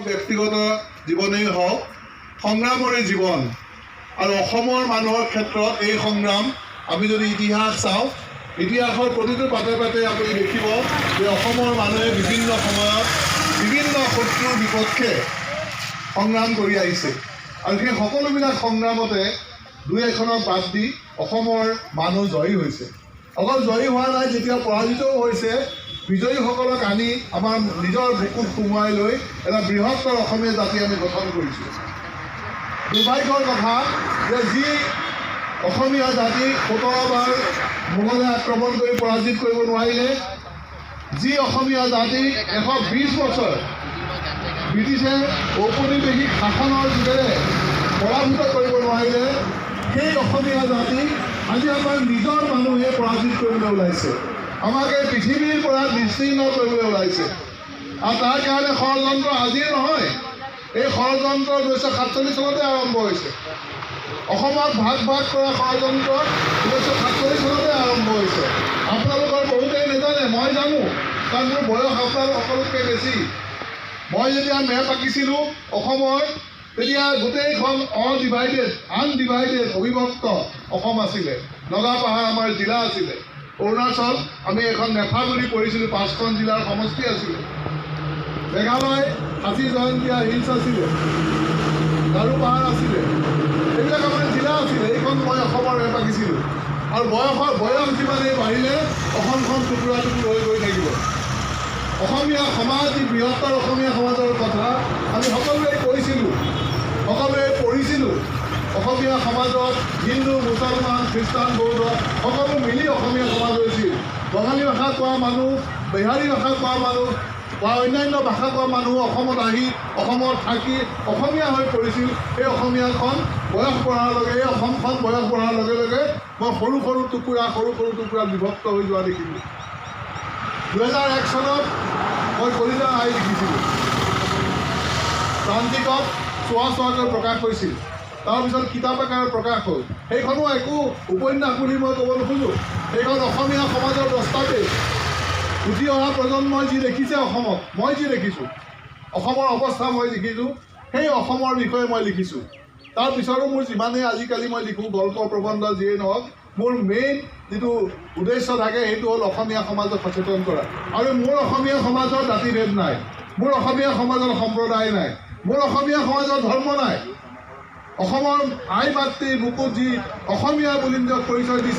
ব্যক্তিগত জীৱনেই হওক সংগ্ৰামৰে জীৱন আৰু অসমৰ মানুহৰ ক্ষেত্ৰত এই সংগ্ৰাম আমি যদি ইতিহাস চাওঁ ইতিহাসৰ প্ৰতিটো পাতে পাতে আপুনি দেখিব যে অসমৰ মানুহে বিভিন্ন সময়ত বিভিন্ন শত্ৰুৰ বিপক্ষে সংগ্ৰাম কৰি আহিছে আৰু সেই সকলোবিলাক সংগ্ৰামতে দুই এখনক বাদ দি অসমৰ মানুহ জয়ী হৈছে অকল জয়ী হোৱা নাই যেতিয়া পৰাজিতও হৈছে বিজয়ীসকলক আনি আমাৰ নিজৰ বুকুত সোমোৱাই লৈ এটা বৃহত্তৰ অসমীয়া জাতি আমি গঠন কৰিছোঁ দুৰ্ভাগ্যৰ কথা যে যি অসমীয়া জাতি 17 বাৰ মোগলে আক্ৰমণ কৰি পৰাজিত কৰিব নোৱাৰিলে যি অসমীয়া জাতিক 120 বছৰ ব্ৰিটিছে ঔপনিৱেশিক শাসনৰ যোগেৰে পৰাভূত কৰিব নোৱাৰিলে সেই অসমীয়া জাতিক আজি আমাৰ নিজৰ মানুহে পৰাজিত কৰিবলৈ ওলাইছে আমাক এই পৃথিৱীৰ পৰা বিচ্ছিন্ন কৰিবলৈ ওলাইছে আৰু তাৰ কাৰণে ষড়যন্ত্ৰ আজিৰ নহয় এই ষড়যন্ত্ৰ 1947 চনতে আৰম্ভ হৈছে অসমক ভাগ ভাগ কৰা ষড়যন্ত্ৰ 1947 চনতে আৰম্ভ হৈছে আপোনালোকৰ বহুতেই নাজানে মই জানো কাৰণ মোৰ বয়স আপোনাৰ সকলোতকৈ বেছি মই যেতিয়া মেপ আঁকিছিলোঁ অসমৰ তেতিয়া গোটেইখন আনডিভাইডেড অবিভক্ত অসম আছিলে নগাপাহাৰ আমাৰ জিলা আছিলে অৰুণাচল আমি এখন নেফা বুলি পঢ়িছিলোঁ 5খন জিলাৰ সমষ্টি আছিলে মেঘালয় হাতী জয়ন্তীয়া হিলছ আছিলে গাৰো পাহাৰ আছিলে এইবিলাক আমাৰ জিলা আছিলে এইখন মই অসমৰ মেপ আঁকিছিলোঁ আৰু বয়স যিমানেই বাঢ়িলে অসমখন টুকুৰা টুকুৰ হৈ গৈ থাকিব অসমীয়া সমাজ যি বৃহত্তৰ অসমীয়া সমাজৰ কথা আমি সকলোৱে কৈছিলোঁ সকলোৱে পঢ়িছিলোঁ অসমীয়া সমাজত হিন্দু মুছলমান খ্ৰীষ্টান বৌদ্ধ সকলো মিলি অসমীয়া সমাজ হৈছিল বঙালী ভাষা কোৱা মানুহ বিহাৰী ভাষা কোৱা মানুহ বা অন্যান্য ভাষা কোৱা মানুহ অসমত আহি অসমত থাকি অসমীয়া হৈ পৰিছিল এই অসমীয়াখন বয়স বঢ়াৰ লগে এই অসমখন বয়স বঢ়াৰ লগে লগে মই সৰু সৰু টুকুৰা বিভক্ত হৈ যোৱা দেখিলোঁ 2001 চনত মই কলিতা আই লিখিছিলোঁ প্ৰান্তিকত চোৱাকৈ প্ৰকাশ হৈছিল তাৰপিছত কিতাপ আকাৰে প্ৰকাশ হ'ল সেইখনো একো উপন্যাস বুলি মই ক'ব নোখোজোঁ সেইখন অসমীয়া সমাজৰ দস্তাবেজ উঠি অহা প্ৰজন্মই যি দেখিছে অসমত মই যি দেখিছোঁ অসমৰ অৱস্থা মই দেখিছোঁ সেই অসমৰ বিষয়ে মই লিখিছোঁ তাৰপিছতো মোৰ যিমানেই আজিকালি মই লিখোঁ গল্প প্ৰবন্ধ যিয়েই নহওক মোৰ মেইন যিটো উদ্দেশ্য থাকে সেইটো হ'ল অসমীয়া সমাজক সচেতন কৰা আৰু মোৰ অসমীয়া সমাজৰ জাতিভেদ নাই মোৰ অসমীয়া সমাজৰ সম্প্ৰদায় নাই মোৰ অসমীয়া সমাজৰ ধৰ্ম নাই অসমৰ আই মাতৃৰ বুকুত যি অসমীয়া বুলি নিজক পৰিচয় দিছে